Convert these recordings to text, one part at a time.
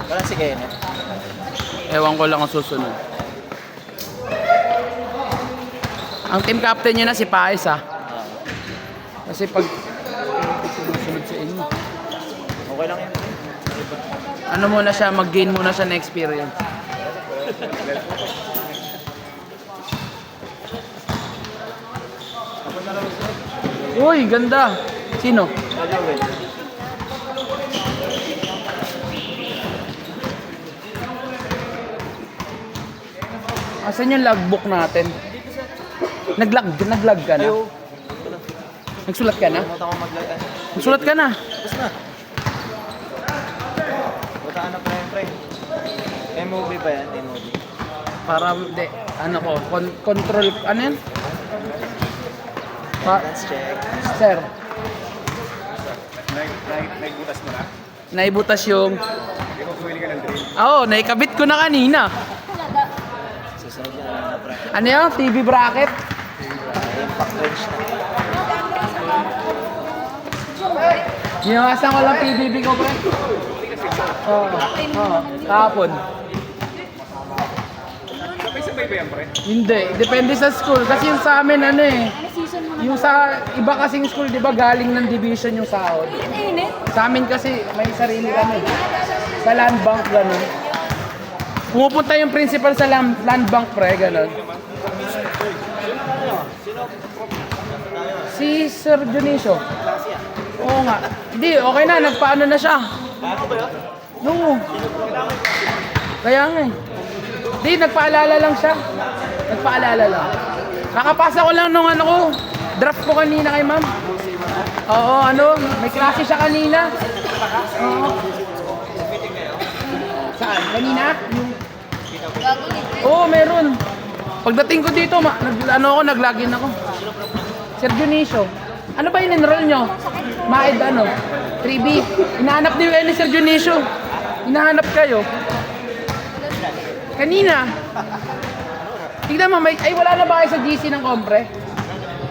Wala si Kenneth. Ewan ko lang ang susunod. Ang team captain niya na si Paes ah. Kasi pag susunod sa inyo. Okay lang yan. Ano muna siya, mag-gain muna siya na experience. Uy, ganda. Sino? Asan yung logbook natin? Naglag ka na? Ayaw. Nagsulat ka na? Pumunta ko mag-light. Nagsulat ka na? Tapos na. Butaan na pre. MOB ba yan? MOB. Para, de, ano ko, control, ano yan? Let's check. Sir, Nagbutas mo na? naibutas yung... Hindi mo pumili ka ng drill. Oo, naikabit ko na kanina. Susunod yan na pre. Ano yan? TV bracket? Impact wrench na. Hinawasan ko lang PBB ko, pre. Oo, kahapon. Sabay-sabay ba yan, pre? Hindi, depende sa school. Kasi yung sa amin, ano eh, yung sa iba kasing school, di ba, galing ng division yung sahod. Sa amin kasi, may sarili kami. Sa land bank, gano'n. Pumupunta yung principal sa land bank, pre, gano'n. Si Sir Dionisio. Oo nga. Hindi, okay na, nagpaano na siya. No. Kaya nga eh. Hindi, nagpaalala lang siya. Nagpaalala lang. Nakapasa ko lang nung ano ko. Draft ko kanina kay ma'am. Oo, ano, may klase siya kanina. Oo. Saan? Kanina? Oo, meron. Pagdating ko dito, naglagin ako. Sir Dionisio. Ano ba yung enroll nyo? Maed ano? 3B. Hinahanap niyo kayo ni Sir Dionisio. Hinahanap kayo. Kanina. Tignan mo, ay wala na ba kayo sa GC ng kompre?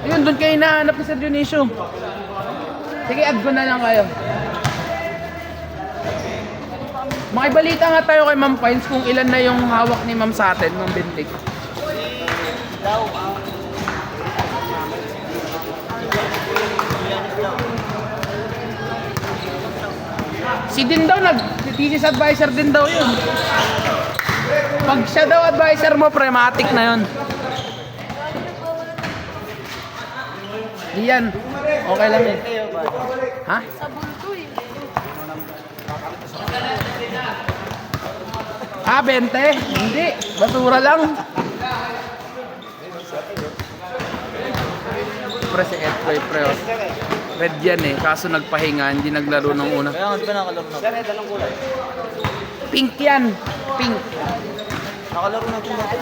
Ayun, doon kayo hinahanap ni Sir Dionisio. Sige, add ko na lang kayo. Makibalita nga tayo kay Ma'am Pines kung ilan na yung hawak ni Ma'am sa atin, Ma'am Bintik. Si din daw, thesis advisor din daw yun. Pag siya daw advisor mo, prematic na yun. Diyan, okay lang yun. Ha? Ah, 20? Hindi, basura lang. Pre, si Edway, pre. Red yan eh, kaso nagpahinga, hindi naglaro ng una. Kaya nga, di ba nakalaro na? Sir, dalawang kulay. Pink yan, pink. Nakalaro na po natin.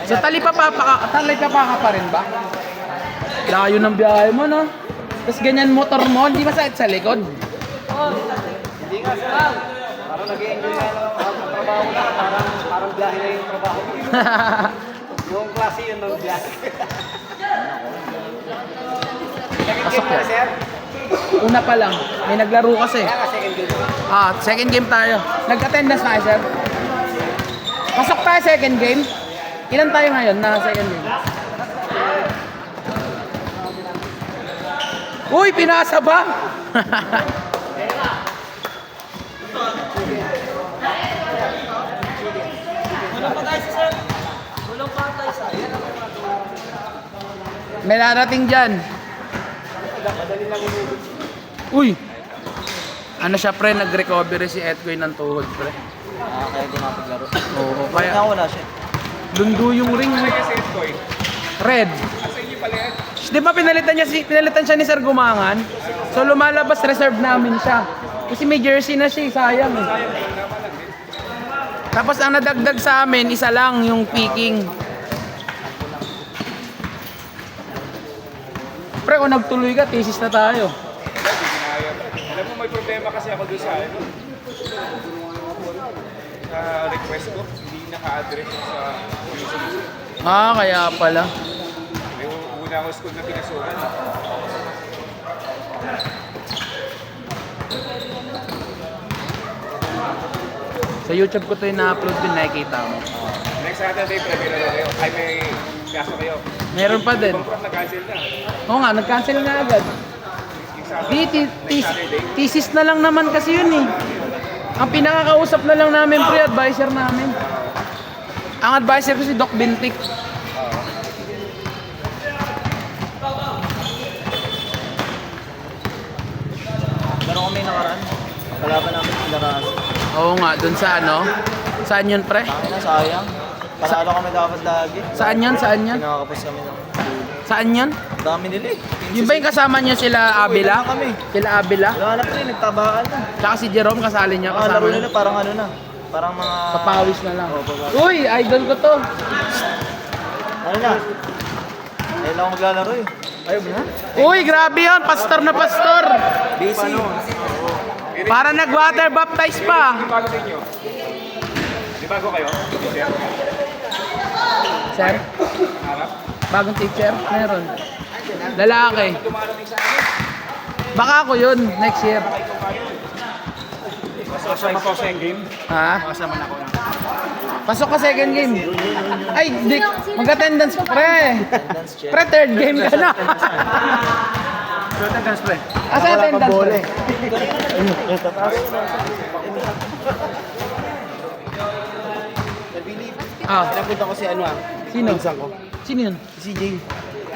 So talipapa ka pa rin ba? Layo ng biyahe mo, no? Tapos ganyan motor mo, hindi masakit sa likod. Hindi nga sir. Parang nag-i-enjoy nga lang ang trabaho na. Parang biyahe na yung trabaho. Yung klase yun ng biyahe. Pasok yan. Una pa lang, may naglaro kasi. Kaya second game. Second game tayo. Nag-attendance na kayo, sir? Pasok tayo second game. Ilan tayo ngayon na second game? Uy, pinasa ba? May narating dyan. Uy! Ano siya pre, nag-recovery si Edwin ng tuhod pre. Kaya di mapaglaro. Oo, Kaya kaya wala siya. lundo yung ring. Kasi ito eh. Red. Asa inyo pala yan? Di ba pinalitan siya ni Sir Gumangan? So lumalabas, reserve namin siya. Kasi may jersey na siya, sayang eh. Tapos ang nadagdag sa amin, isa lang yung picking. Pre, kung nagtuloy ka, thesis na tayo. Alam mo, may problema kasi ako doon sa ano. Sa request ko, hindi naka-address sa Kaya pala. may una akong school na pinasukan. Sa YouTube ko to yung na-upload din, nakikita mo. Next Saturday, pre, may laro kayo. Ay, may kaso kayo. Meron pa din. Ibang prof na-cancel na. Oo nga, nag-cancel na agad. Yung Saturday, Di, next Saturday. thesis na lang naman kasi yun eh. Ang pinakakausap na lang namin, pre-advisor namin. Ang advisor ko si Doc Bintik. Pero kami nakaraan. Kalaban namin sila kasi. Oo nga, dun sa ano? Saan yun, pre? Kami na sayang. Panalo kami dapat lagi. Saan yun? Saan yun? Pinakakapos kami ng Saan yun? dami nila eh. Yung ba yung kasama niyo sila Abila? Wala kami. Sila Abila? Wala na pre, nagtabaan na. Tsaka si Jerome kasali niya Mga kasama laro niya. nila parang ano na. Parang mga... Papawis na lang. Oo, papawis. Uy, idol ko to. Ano na? Ayun lang ako maglalaro eh. Ayaw mo na? Uy, grabe yun. Pastor na pastor. Busy. Para nag-water baptize pa. Di bago sa inyo? Di bago kayo? Teacher? Sir, Harap? bagong teacher? Meron. Lalaki. Baka ako yun, next year. Kasama ko sa game? Ha? Kasama na ako. Pasok ka second game. Ay, di, mag-attendance pre. Pre, third game ka na. So, attendance, pre. Asa attendance pre? Ah, Pinapunta ko si ano ah. sino? Pinsan ko. Sino yun? Si Jing.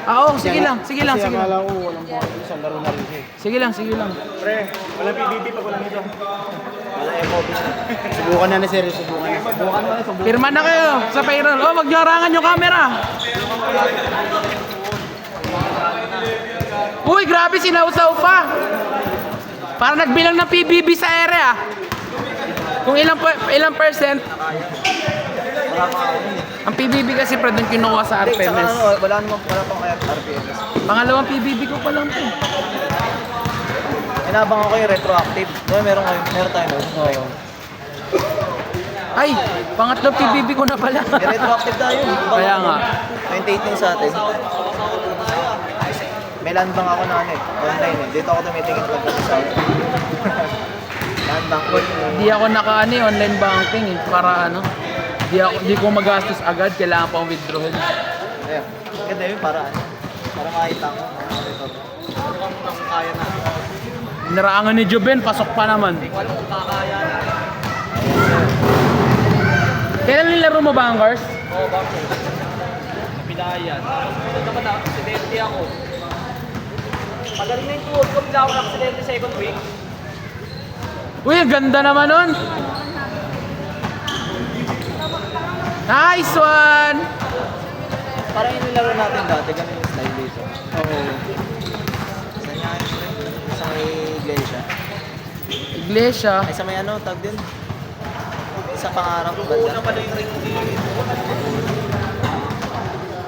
Ah, oo, sige lang, sige lang, sige lang. Akala ko walang isang laro na rin siya. Sige lang, sige lang. Pre, walang PBB pag walang ito. Wala MOB. Subukan na ni Sir. Subukan na. Subukan na. Subukan. Pirma na kayo sa payroll. Oh, wag niyo harangan yung camera. Uy, grabe, sinausaw pa. Para nagbilang ng PBB sa area. Kung ilang percent. Ang PBB kasi pre, doon kinuha sa Hindi, saka RPMS. ano, wala pang kaya RPMS. Pangalawang PBB ko pa lang to. Inabang ako yung retroactive. Diba meron tayo no? Oo. Ay, pangatlong PBB ko na pala. May retroactive tayo. Kaya nga. 2018 sa atin. May land bank ako na ano eh. Online eh. Dito ako tumitingin pag sa land bank ko. Di ako naka-ano eh, online banking eh. Para ano. Di ko magastos agad, kailangan pa ang withdrawal. Ayan. Ganda yun para ano. Para makita ko. Ano kang kaya na. Niraangan ni Joben, pasok pa naman. Wala kong kakaya na. Kailan nilaro mo ba ang Cars? Oo, bakit? Pinayan. Ito naman na, aksidente ako. Magaling na yung tuhod ko, bila ako na aksidente second week. Uy, ang ganda naman nun! Nice one! Parang yung nilaro natin dati, ganun yung style dito. Oo. Saan nga yun? Sa may iglesia. Iglesia. Ay, sa may ano, tag din. Sa pangarap. Una pala yung ring dito.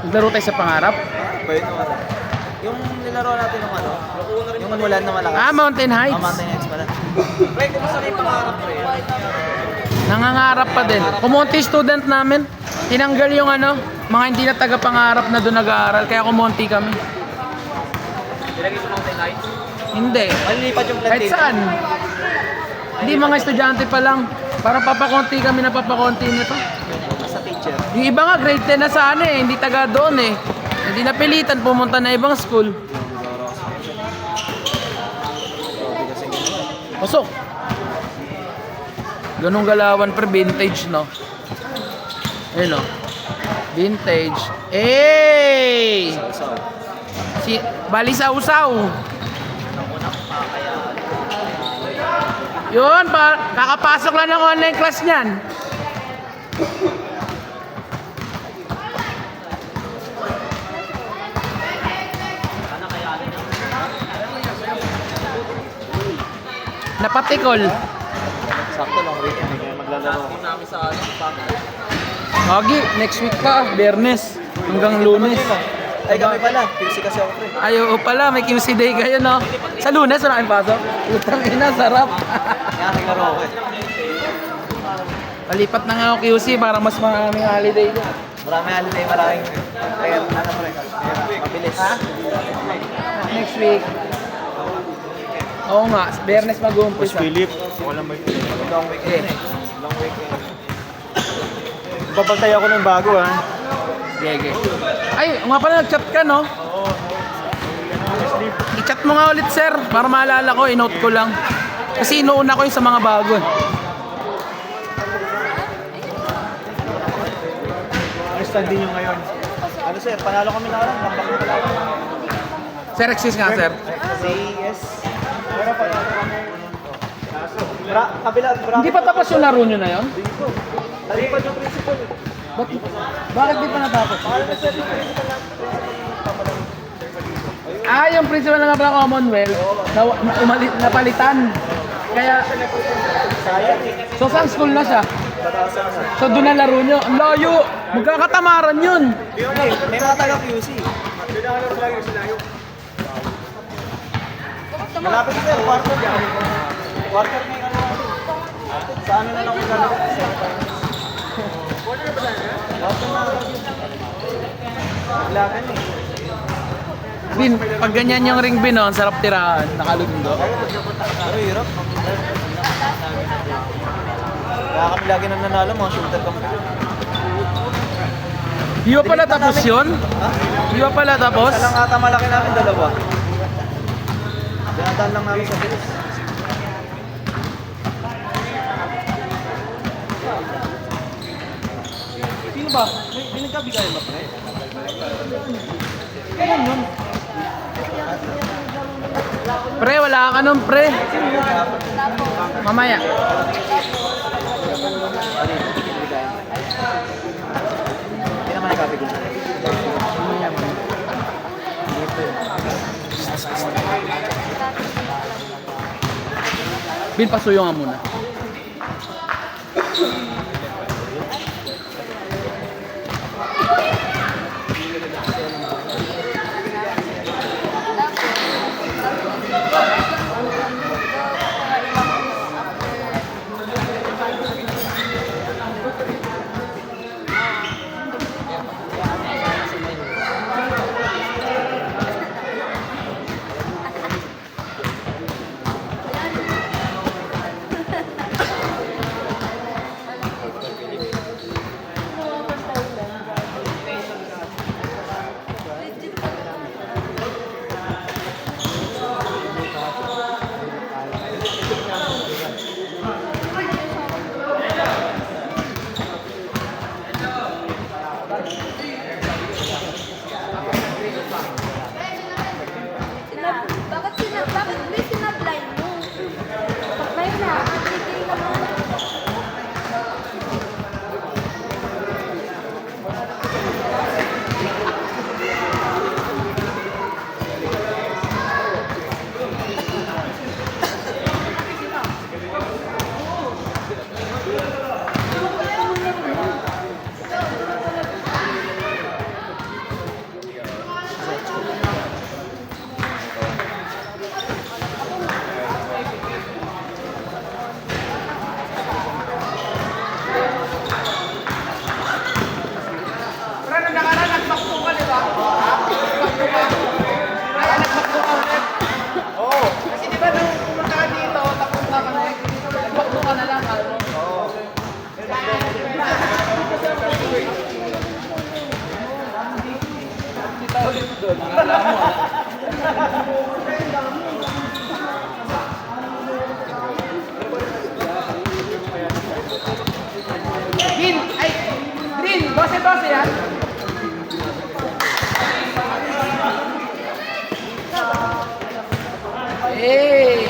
Naglaro tayo sa pangarap. Ba yun yung ano? Yung nilaro natin yung ano? Yung umulan na malakas. Ah, Mountain Heights. Ah, Mountain Heights pala. Pre, kumusta na yung pangarap, pre? Nangangarap pa din. Kumonti student namin. Tinanggal yung ano, mga hindi na taga-pangarap na doon nag-aaral. Kaya kumonti kami. Nilagay sa Mountain Heights? Hindi. Malilipat yung Kahit saan. Hindi, mga estudyante pa lang. Para papakonti kami na papakonti nito. Sa teacher. Yung iba nga, grade 10 na sana eh. Hindi taga doon eh. Hindi napilitan pumunta na ibang school. Pasok. Ganong galawan per vintage, no? Ayun, no? Vintage. Eh! Si Bali Sausaw. Yun, kakapasok lang ng online class niyan. Napatikol. Sakto lang weekend. Kaya maglalaro ako. Namin sa ano, Magi, next week pa, Biyernes. Hanggang Lunes. Ay, kami pala. QC kasi ako, pre. Ay, oo pala, may QC day kayo, no? Sa Lunes, wala kayong pasok? Utang ina, sarap. Kaya naglaro ako eh. Palipat na nga ako QC para mas maraming holiday ko. Maraming holiday, maraming kaya ano pre, mabilis. Next week. Oo nga, Biyernes mag-uumpisa. Philip, ako lang may long weekend eh. Long weekend. Babantay ako ng bago ha. Gege. Ay, nga pala nag-chat ka, no? I-chat mo nga ulit, sir. Para maalala ko, i-note ko lang. Kasi inuuna ko yung sa mga bago. Ano standing nyo ngayon? Ano sir, panalo kami na lang. Napak na pala. Sir, excuse nga, sir. CES. Kabila, Hindi pa tapos yung laro nyo na yun? Talipad yung principal eh. Bakit di pa natapos? Yung principal na nga pala Commonwealth, napalitan. Kaya, so saan school na siya? So doon na laro nyo. Ang layo! Magkakatamaran yun! May mga taga QC. Malapit sir, quarter yan. Quarter may ano. Sa ano na lang yung lalapit? Quarter ba na? Quarter na. Kailangan eh. Bin, pag ganyan yung ring bin, ang sarap tirahan. Nakalundo. Pero hirap. Kaya kami lagi nang nanalo, mga shooter kami. Di ba pala tapos yun? Ha? Di ba pala tapos? Isa lang ata malaki namin, dalawa. Dinadaan lang namin sa bilis. Sino ba? May nagkabigayan ba? Kailan yun? Pre, wala ka nun, pre. Mamaya. Hindi naman nagkabigayan. Bin, pasuyo nga muna. Bakit may sinablind mo? May na, titigil naman. Green! Ay! Green! 12-12 yan! Hey!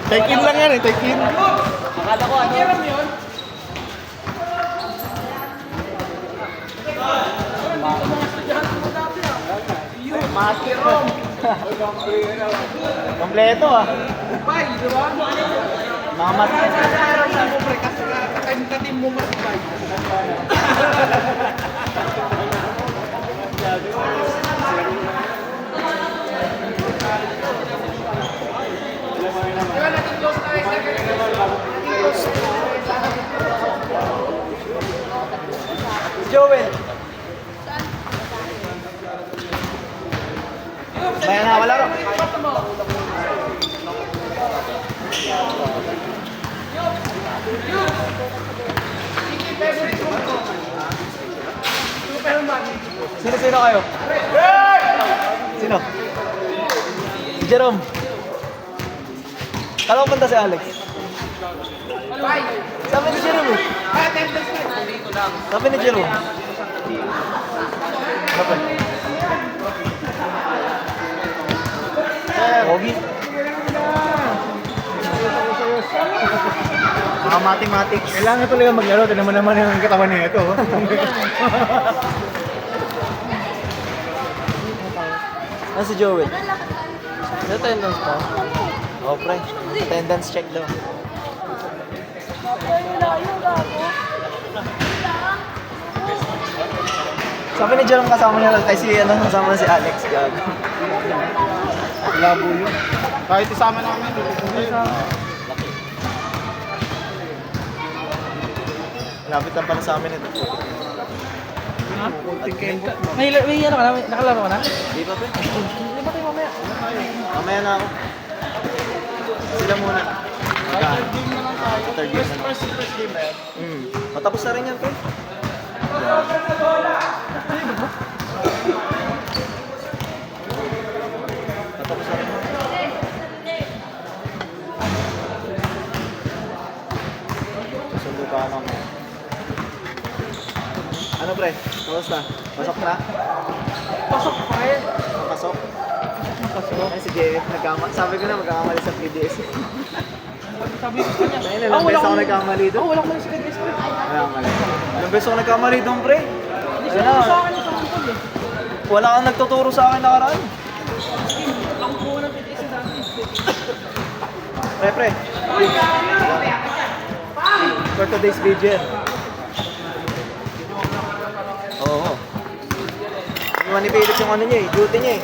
Take in lang yan eh, take in. Akala ko ano. Kompleto ah. Mamat. Joel. Bayan na, wala ro. Sino kayo? Sino? Si Jerome. Kala ko punta si Alex. Sabi ni Jerome eh. Sabi ni Jerome. Sabi. Pogi. Mga mathematics. Kailangan talaga maglaro. Tignan mo naman yung katawan niya ito. Ano si Joel? Attendance pa? Oh, pre. Attendance check daw. Sabi ni Jerome kasama niya lang kasi kasama si Alex. Gago. Labo yun. Kahit isama namin. Lapit lang pala sa amin ito. May ano ka na? Nakalaro ka na? Di pa, pre? Hindi ba tayo mamaya? Mamaya na ako. Sila muna. Third game na. First game ba yan? Matapos na rin yan, pre. Matapos na rin. Susundo pa ako. Ano, pre? Kamusta? Pasok na? Pasok pa eh. Pasok? Ay, si JF sabi ko na magkakamali sa PDS. Sabi ko sa kanya. Ayun, ilang beses ako nagkamali doon. Wala ko na sa kanya. Nagkamali. Ilang beses ako nagkamali doon, pre. Hindi siya sa akin yung pangkol eh. Wala kang nagtuturo sa akin nakaraan. Ang buo ng PTS na dati. Pre. For today's video. Oo. Iwan ni Felix yung ano niya eh, duty niya eh.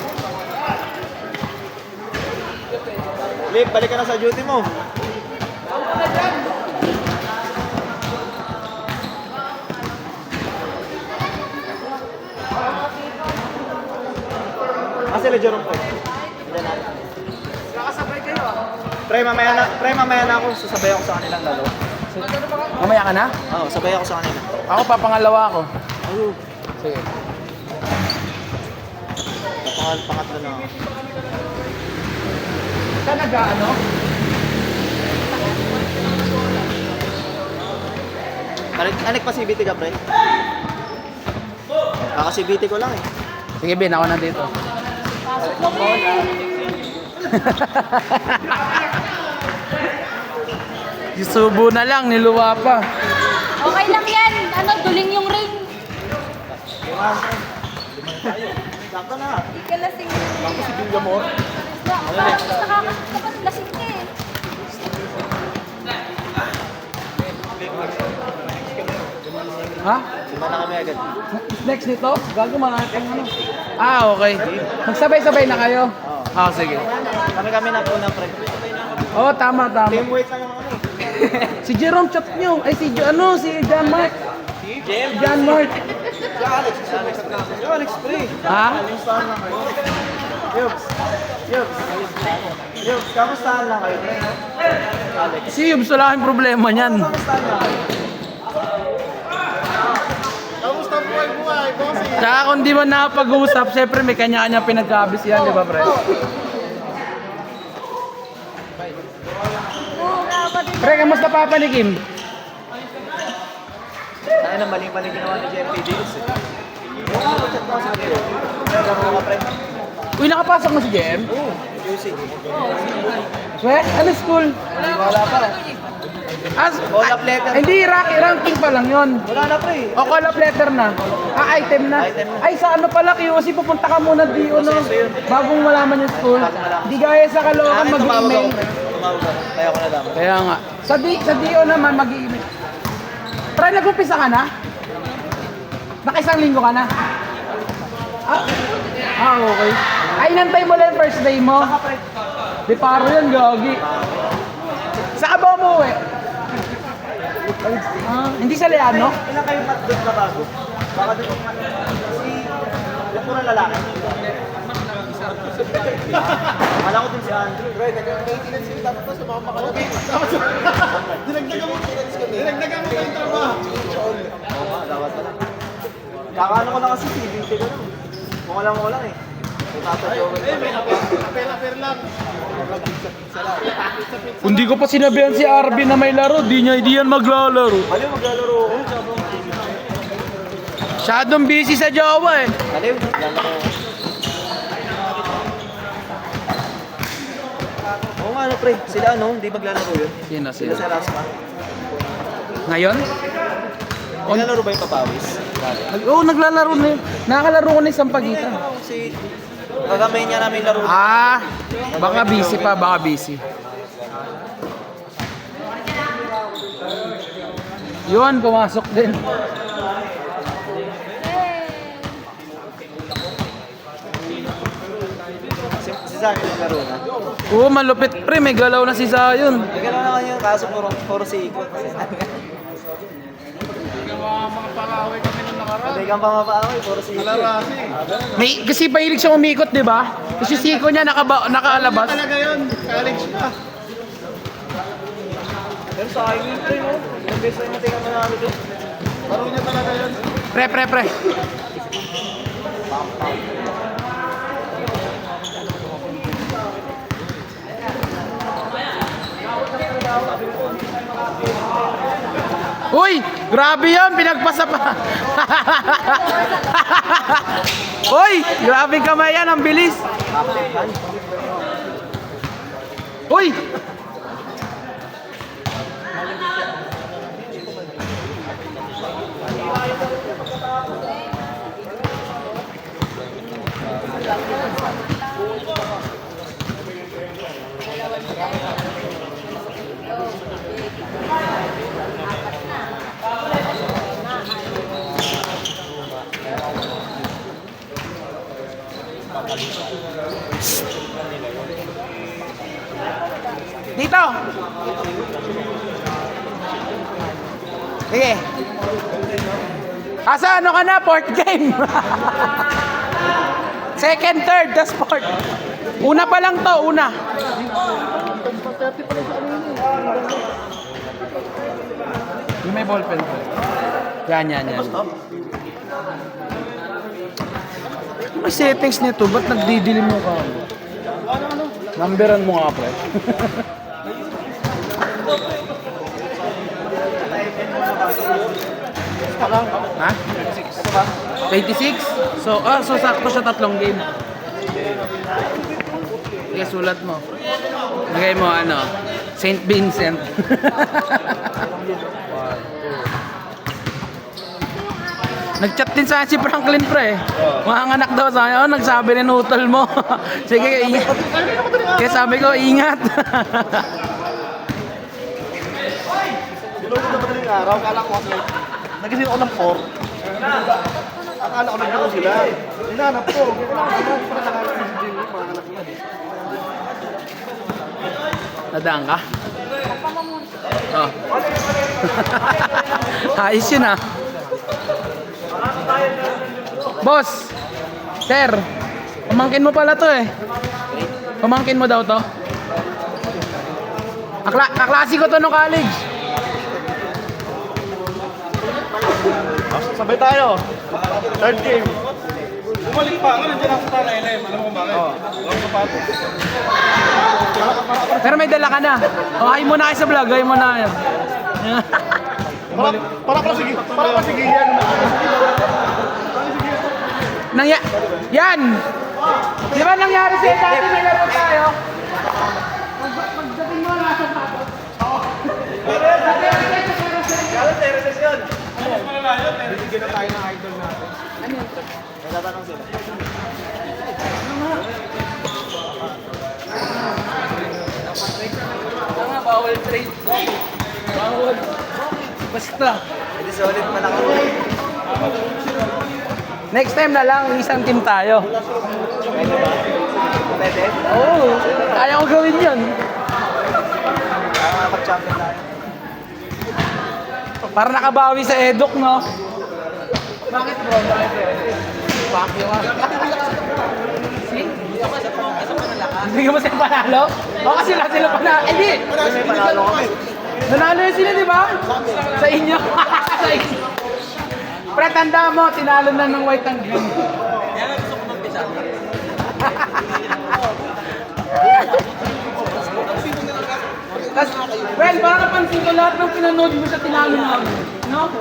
Lip, balik ka na sa duty mo. Sila Jerome, pre. Nakasabay kayo ah. Pre, mamaya na ako. Sasabay ako sa kanilang dalawa. Mamaya ka na? Oo, sabay ako sa kanila. Ako papangalawa ako. Sige. Pangatlo na ako. Saan nag-ano? Anik pa CBT ka, pre? CBT ko lang eh. Sige, Ben, ako nandito. Isubo na lang, niluwa pa. Okay lang yan. Ano, duling yung ring. Sakto na. Hindi ka lasing. Ako si Julia Moore. Parang mas nakakapas lasing ka eh. Ha? Lima na kami agad. Next nito? Gago marami pang ano. Ah, okay. Magsabay-sabay na kayo? Ah, sige. Kami na po na, pre. Oh, tama. Team weight lang yung ano eh. Si Jerome chat nyo. Ay, si John Mark. John Mark. Yo, Alex, pre. Ha? Yubs, kamustahan lang kayo, pre? Alex. Si Yubs, wala kang problema niyan. Kamustahan lang kayo? Kamusta buhay, bossy? Tsaka kung di man nakapag-usap, siyempre may kanya-kanya pinagkabis yan, di ba, pre? Pre, kamusta papa ni Kim? Ay, na mali-mali ginawa ni JMP Deals eh. Chat mo sa kanila. Laro ka, pre. Uy, nakapasok mo si JM? We, ano school? Wala pa. Call up letter. Hindi, ranking pa lang yun. Wala na pre. O call up letter na. Item na. Item na. Ay, sa ano pala, QC, pupunta ka muna DO, no? Bagong malaman yung school. Di gaya sa Caloocan, mag-email. Tumawag ako. Kaya ako nadama. Kaya nga. Sa DO naman, mag-email. Try, nag-umpisa ka na? Naka-isang linggo ka na? Okay. Ay, inantay mo lang yung first day mo? Di paro yan, gagi. Saan ka ba umuwi? Hindi sa Leano? Ilan kayo doon na bago? Baka doon si... Yung pura lalaki. Akala ko din si Andrew. Bro, nag-maintenance yung dapat pa sa mga makalabing. Dinagdagan mo maintenance kami. Dinagdagan mo yung trabaho. Oo nga, dapat pala. Kakaano ko lang kasi si BT ko lang. Kung alam ko lang eh. Hindi ko pa sinabihan si Arby na may laro, di yan maglalaro. Aliw, maglalaro ako. Masyadong busy sa Jawa eh. Aliw, maglalaro ako. Oo nga ano pre, sila ano, hindi maglalaro yun. Sino, Sila sa Rasma. Ngayon? Maglalaro ba yung papawis? Oo, naglalaro na yun. Nakakalaro ko na isang pagitan. Si... Kagamay niya namin laro. Baka busy pa, baka busy. Yun, pumasok din. Si Zaki naglaro na. Oo, malupit pre, may galaw na si Zion. May gano'n naman yung kaso puro si Iko. Hindi kang pamapaway, puro si Iko. Kasi pahilig siya umikot, di ba? Kasi siko niya nakaalabas. Talaga yun, college pa. Pero sa akin yun, pre, no? Ilang beses na natin kang manalo doon. Laro niya talaga yun. Pre. Uy! Grabe yan! Pinagpasa pa! Uy! Grabe kamay yan! Ang bilis! Uy! Dito! Sige. Asa ano ka na? Fourth game. Second, third, tas fourth. Una pa lang to, una. Yung may ballpen po. Yan. May settings nito, ba't nagdidilim mo ka? Numberan mo nga, pre. Ha? 26? So sakto siya 3 game. Sige, sulat mo. Lagay mo St. Vincent. Nag-chat din sa si Franklin pre. Mahanganak daw sa akin. Nagsabi rin hotel mo. Sige, ingat. Kaya sabi ko, ingat. Sinulit na madaling araw, kala ko kasi nagising ako ng 4. Akala ko naglaro sila. Hinanap ko. Para nakalala si Jimmy, mga anak niya. Nadaan ka? Oh. Ayos yun ah. Boss! Sir! Pamangkin mo pala to eh. Pamangkin mo daw to. Kaklase ko to no college. Sabay tayo. Third game. Bumalik pa ako, nandiyan ako sa LM. Alam mo kung bakit? Walang sapatos. Pero may dala ka na. O, hay mo na kayo sa vlog. Hay mo na yan. Para sige yan. Yan! Di ba nangyari sa'yo dati may laro tayo? Pagdating mo, nasa tapos. Bibigyan na tayo ng idol natin. Ano yun? Nagtatanong sila. Tama, bawal trade. Bawal. Basta. Hindi solid pa lang ako. Next time na lang, isang team tayo. Pwede? Oo, kaya ko gawin yun. Makakapag-champion tayo. Para nakabawi sa Edok, no? Bakit bro? Bakit Bakit ka? See? Hindi ka mo sila panalo? O kasi wala sila panalo. Eh di! May panalo kami. Nanalo yun sila, di ba? Sa inyo. Sa inyo. Pre, tanda mo, tinalo na ng white and green. Yan ang gusto ko mag-pisa. Tapos, well, parang napansin ko lahat ng pinanood mo sa tinalo namin. No?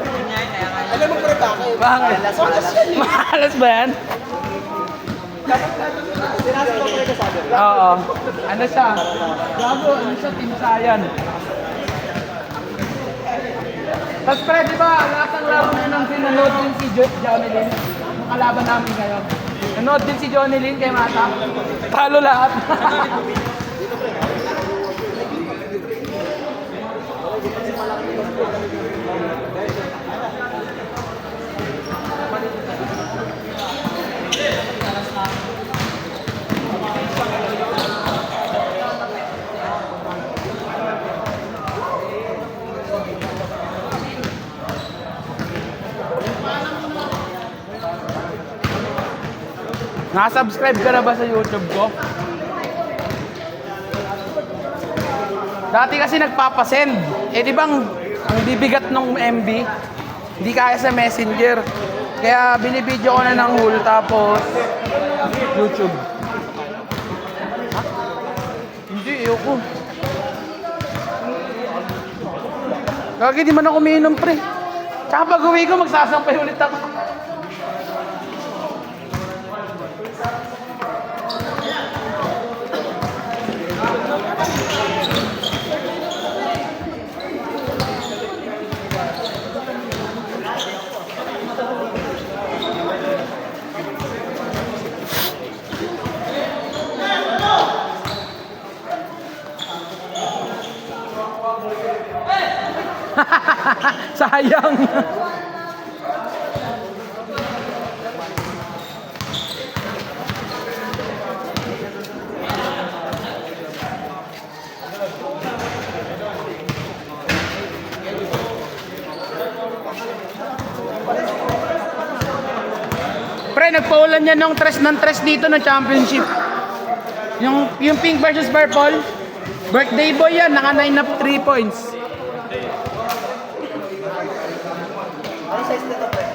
Alam mo pre bakit? Bakit? Mahalas ba yan? Sinasa ko pre kasabi. Oo. Ano siya? Gago, ano siya? Team Sayan. Tapos pre, di ba, lahat ng laro na nang pinanood din si Johnny Lin. Yung kalaban namin ngayon. Nanood din si Johnny Lin kay Mata. Talo lahat. Nakasubscribe ka na ba sa YouTube ko? Dati kasi nagpapasend. Eh di bang ang bibigat ng MB, hindi kaya sa Messenger. Kaya binibidyo ko na ng whole tapos YouTube. Ha? Hindi, ayoko. Kaya di man ako umiinom pre. Tsaka pag uwi ko magsasampay ulit ako. Sayang. Pre, nagpaulan yan ng tres dito ng championship. Yung pink versus purple, birthday boy yan, naka 9 na 3 points. Ano size nito pre?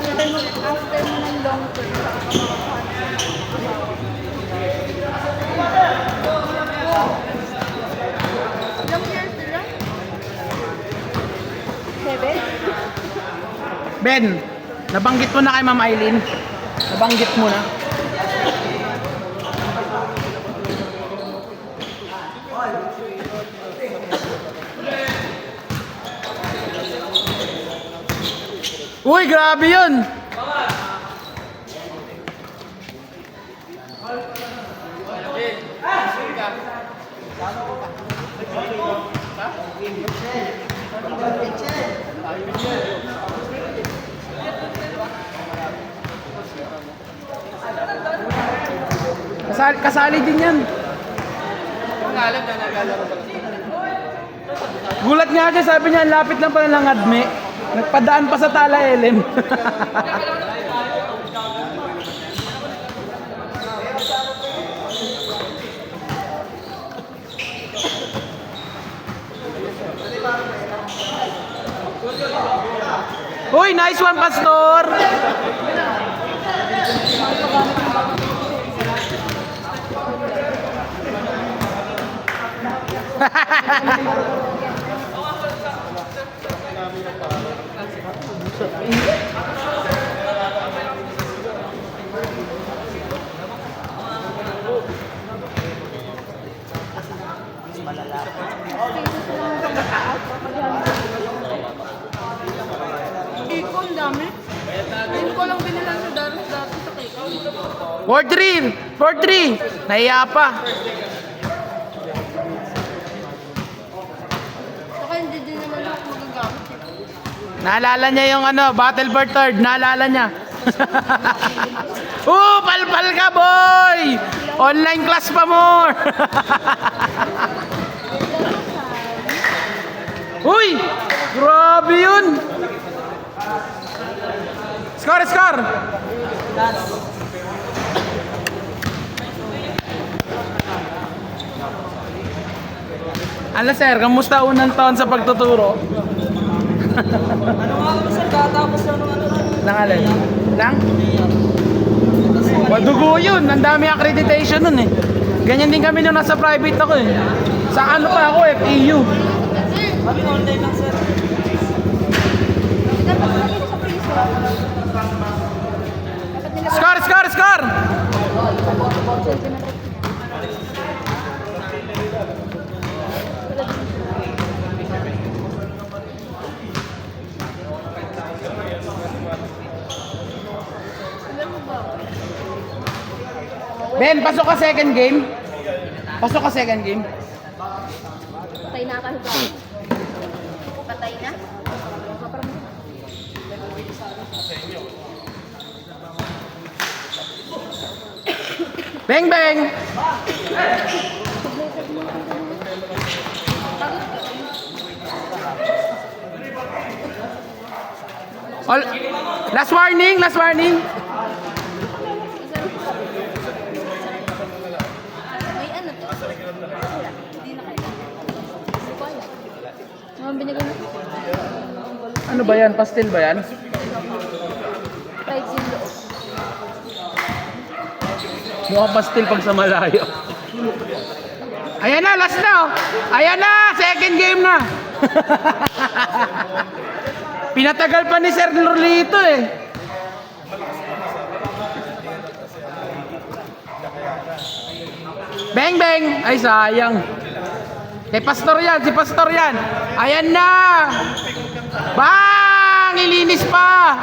after mo ng long term, ilang years sila? 7? Ben, nabanggit mo na kay Ma'am Eileen. Nabanggit mo na. Uy, grabe yun! Kasali din yan. Gulat nga siya, sabi niya, ang lapit lang pala ng Adme. Nagpadaan pa sa Tala Elem. Uy, nice one, Pastor! Iko, ang dami. Hindi ko lang binilan sa dati sa cake. 4-3! 4-3! Nahiya pa. Saka hindi din naman ako magagamit. Naalala niya yung Battle for Third. Naalala niya. Palpal ka, boy! Online class pa more! Uy! Grabe yun! Score, score! Ano sir, kamusta unang taon sa pagtuturo? Ano nga ako sir, katapos lang ng Nangalan? Lang? Madugo yun, ang dami accreditation nun eh. Ganyan din kami nung nasa private ako eh. Sa ano pa ako, FEU. Kami online lang sir. Dapat lagi sa freezer. Dapat nila Score, score, score! Ben, pasok ka second game. Pasok ka second game. patay na kahuga. Patay na? Bang, bang! All, last warning, last warning. May ano to? Wala. Hindi na kayo. Hindi ko alam. Mga binigay mo. Ano ba yan? Pastel ba yan? Kahit yung loob. Mukhang pastel pag sa malayo. Ayan na, last na. Oh. Ayan na, second game na. Pinatagal pa ni Sir Lorlito eh. Bang, bang! Ay, sayang. Si Pastor yan, si Pastor yan. Ayan na! Bang! Ilinis pa!